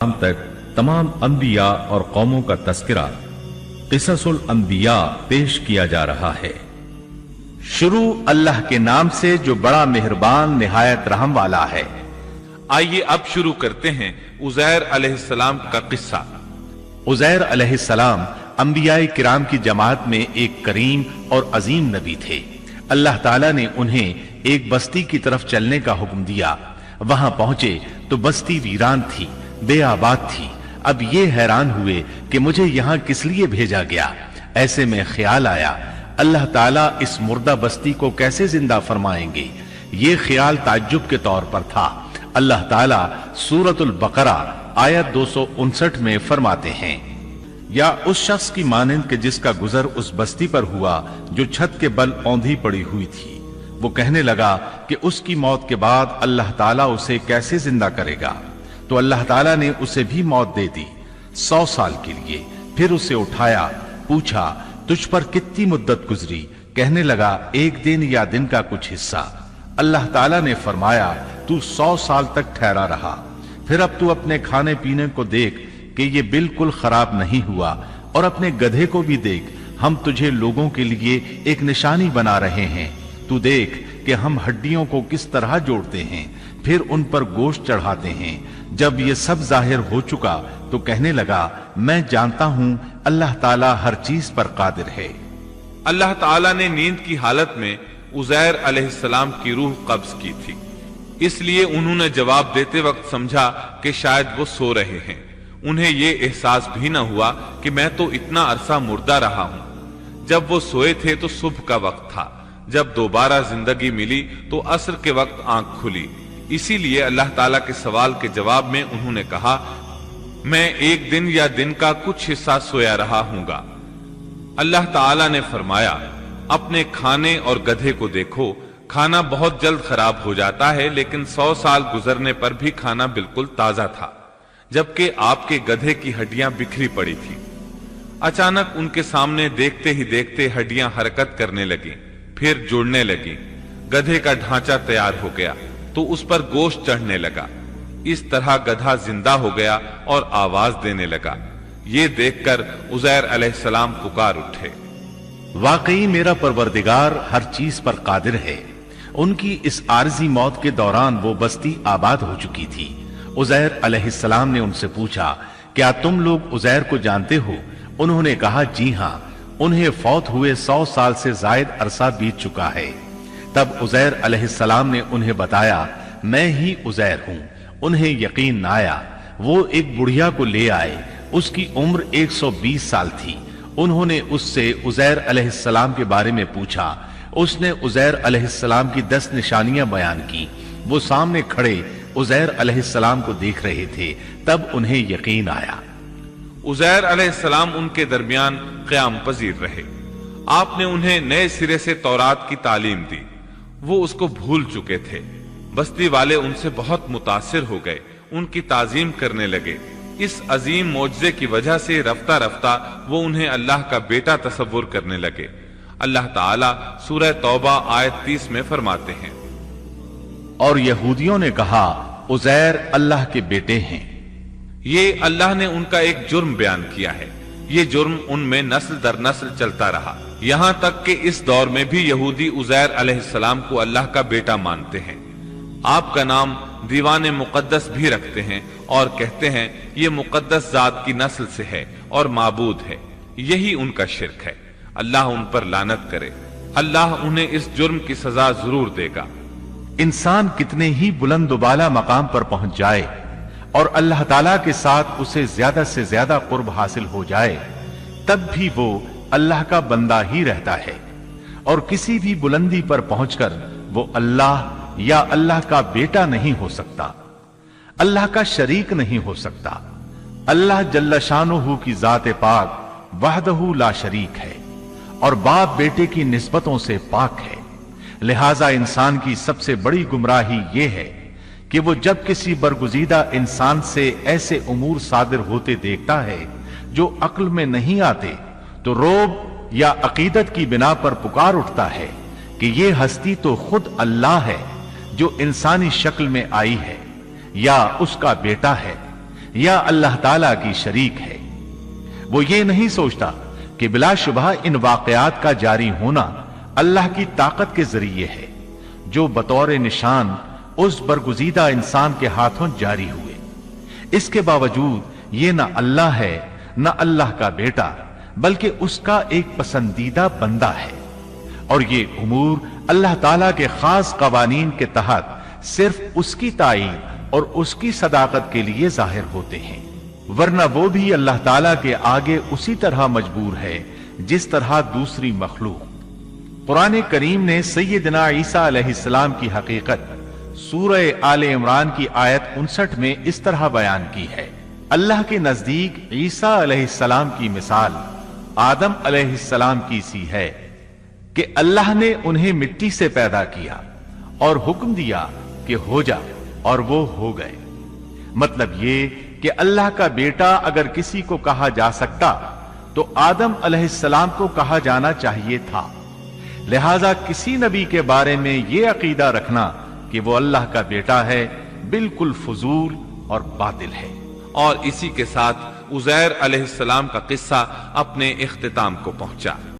तक तमाम अंबिया और कौमों का तस्करा क़िससुल अंबिया पेश किया जा रहा है। शुरू अल्लाह के नाम से जो बड़ा मेहरबान निहायत रहम वाला है। आइए अब शुरू करते हैं उज़ैर अलैहिस्सलाम का किस्सा। उज़ैर अलैहिस्सलाम अंबियाए किराम की जमात में एक करीम और अजीम नबी थे। अल्लाह ताला ने उन्हें एक बस्ती की तरफ चलने का हुक्म दिया। वहां पहुंचे तो बस्ती वीरान थी, बेआबाद थी। अब ये हैरान हुए कि मुझे यहां किस लिए भेजा गया। ऐसे में ख्याल आया अल्लाह ताला इस मुर्दा बस्ती को कैसे जिंदा फरमाएंगे। ये ख्याल ताज्जुब के तौर पर था। अल्लाह ताला सूरतुल बकरा आयत 259 में फरमाते हैं, या उस शख्स की मानंद के जिसका गुजर उस बस्ती पर हुआ जो छत के बल औंधी पड़ी हुई थी। वो कहने लगा कि उसकी मौत के बाद अल्लाह ताला उसे कैसे जिंदा करेगा। तो अल्लाह ताला ने उसे भी मौत दे दी 100 साल के लिए। फिर उसे उठाया, पूछा तुझ पर कितनी मुद्दत गुजरी। कहने लगा एक दिन या दिन का कुछ हिस्सा। अल्लाह ताला ने फरमाया तू 100 साल तक ठहरा रहा। फिर अब तू अपने खाने पीने को देख कि ये बिल्कुल खराब नहीं हुआ, और अपने गधे को भी देख, हम तुझे लोगों के लिए एक निशानी बना रहे हैं। तू देख कि हम हड्डियों को किस तरह जोड़ते हैं, फिर उन पर गोश्त चढ़ाते हैं। जब ये सब जाहिर हो चुका तो कहने लगा मैं जानता हूं अल्लाह ताला हर चीज पर कादिर है। अल्लाह ताला ने नींद की हालत में उज़ैर अलैहिस्सलाम की रूह कब्ज की थी। इसलिए उन्होंने जवाब देते वक्त समझा कि शायद वो सो रहे हैं। उन्हें ये एहसास भी न हुआ कि मैं तो इतना अरसा मुर्दा रहा हूं। जब वो सोए थे तो सुबह का वक्त था। जब दोबारा जिंदगी मिली तो असर के वक्त आंख खुली। इसीलिए अल्लाह ताला के सवाल के जवाब में उन्होंने कहा मैं एक दिन या दिन का कुछ हिस्सा सोया रहा हूंगा। अल्लाह ताला ने फरमाया अपने खाने और गधे को देखो, खाना बहुत जल्द खराब हो जाता है, लेकिन 100 साल गुजरने पर भी खाना बिल्कुल ताजा था, जबकि आपके गधे की हड्डियां बिखरी पड़ी थी। अचानक उनके सामने देखते ही देखते हड्डियां हरकत करने लगी, फिर जुड़ने लगी। गधे का ढांचा तैयार हो गया तो उस पर गोश्त चढ़ने लगा। इस तरह गधा जिंदा हो गया और आवाज देने लगा। ये देखकर उज़ैर अलैहिस्सलाम पुकार उठे, वाकई मेरा परवरदिगार हर चीज पर कादिर है। उनकी इस आरजी मौत के दौरान वो बस्ती आबाद हो चुकी थी। उज़ैर अलैहिस्सलाम ने उनसे पूछा क्या तुम लोग उज़ैर को जानते हो। उन्होंने कहा जी हां, उन्हें फौत हुए 100 साल से जायद अरसा बीत चुका है। तब उज़ैर अलैहिस्सलाम ने उन्हें बताया मैं ही उज़ैर हूं। उन्हें यकीन न आया। वो एक बुढ़िया को ले आए। उसकी उम्र 120 साल थी। उन्होंने उससे उज़ैर अलैहिस्सलाम के बारे में पूछा। उसने उज़ैर अलैहिस्सलाम की 10 निशानियां बयान की। वो सामने खड़े उज़ैर अलैहिस्सलाम को देख रहे थे। तब उन्हें यकीन आया। उज़ैर अलैहिस्सलाम उनके दरमियान क़याम पजीर रहे। आपने उन्हें नए सिरे से तौरात की तालीम दी। वो उसको भूल चुके थे। बस्ती वाले उनसे बहुत मुतासिर हो गए, उनकी ताजीम करने लगे। इस अजीम मोजज़े की वजह से रफ्ता रफ्ता वो उन्हें अल्लाह का बेटा तसव्वुर करने लगे। अल्लाह ताला सूरह तौबा आयत 30 में फरमाते हैं, और यहूदियों ने कहा उज़ैर अल्लाह के बेटे हैं। ये अल्लाह ने उनका एक जुर्म बयान किया है। ये जुर्म उनमें नस्ल दर नस्ल चलता रहा, यहां तक कि इस दौर में भी यहूदी उज़ैर अलैहिस्सलाम को अल्लाह का बेटा मानते हैं। आपका नाम दीवाने मुकद्दस भी रखते हैं और कहते हैं ये मुकद्दस जात की नस्ल से है और माबूद है। यही उनका शिर्क है। अल्लाह उन पर लानत करे। अल्लाह उन्हें इस जुर्म की सजा जरूर देगा। इंसान कितने ही बुलंदबाला मकाम पर पहुंच जाए और अल्लाह ताला के साथ उसे ज्यादा से ज्यादा कुर्ब हासिल हो जाए, तब भी वो अल्लाह का बंदा ही रहता है। और किसी भी बुलंदी पर पहुंचकर वो अल्लाह या अल्लाह का बेटा नहीं हो सकता, अल्लाह का शरीक नहीं हो सकता। अल्लाह जल्ल शानुहू की जात पाक वहदहू ला शरीक है और बाप बेटे की निस्बतों से पाक है। लिहाजा इंसान की सबसे बड़ी गुमराही ये है कि वो जब किसी बरगुजीदा इंसान से ऐसे उमूर सादिर होते देखता है जो अक्ल में नहीं आते, तो रोब या अकीदत की बिना पर पुकार उठता है कि ये हस्ती तो खुद अल्लाह है जो इंसानी शक्ल में आई है, या उसका बेटा है। یا اللہ تعالیٰ کی شریک ہے۔ وہ یہ نہیں سوچتا کہ بلا شبہ ان واقعات کا جاری ہونا اللہ کی طاقت کے ذریعے ہے، جو بطور نشان اس برگزیدہ انسان کے ہاتھوں جاری ہوئے۔ اس کے باوجود یہ نہ اللہ ہے نہ اللہ کا بیٹا، بلکہ اس کا ایک پسندیدہ بندہ ہے، اور یہ امور اللہ تعالیٰ کے خاص قوانین کے تحت صرف اس کی تائید اور اس کی صداقت کے لیے ظاہر ہوتے ہیں، ورنہ وہ بھی اللہ تعالیٰ کے آگے اسی طرح مجبور ہے جس طرح دوسری مخلوق۔ قرآن کریم نے سیدنا عیسیٰ علیہ السلام کی حقیقت سورہ آل عمران کی آیت 59 میں اس طرح بیان کی ہے: اللہ کے نزدیک عیسیٰ علیہ السلام کی مثال آدم علیہ السلام کی سی ہے کہ اللہ نے انہیں مٹی سے پیدا کیا اور حکم دیا کہ ہو جا، اور وہ ہو گئے۔ مطلب یہ کہ اللہ کا بیٹا اگر کسی کو کہا جا سکتا تو آدم علیہ السلام کو کہا جانا چاہیے تھا۔ لہذا کسی نبی کے بارے میں یہ عقیدہ رکھنا کہ وہ اللہ کا بیٹا ہے بالکل فضول اور باطل ہے۔ اور اسی کے ساتھ عزیر علیہ السلام کا قصہ اپنے اختتام کو پہنچا۔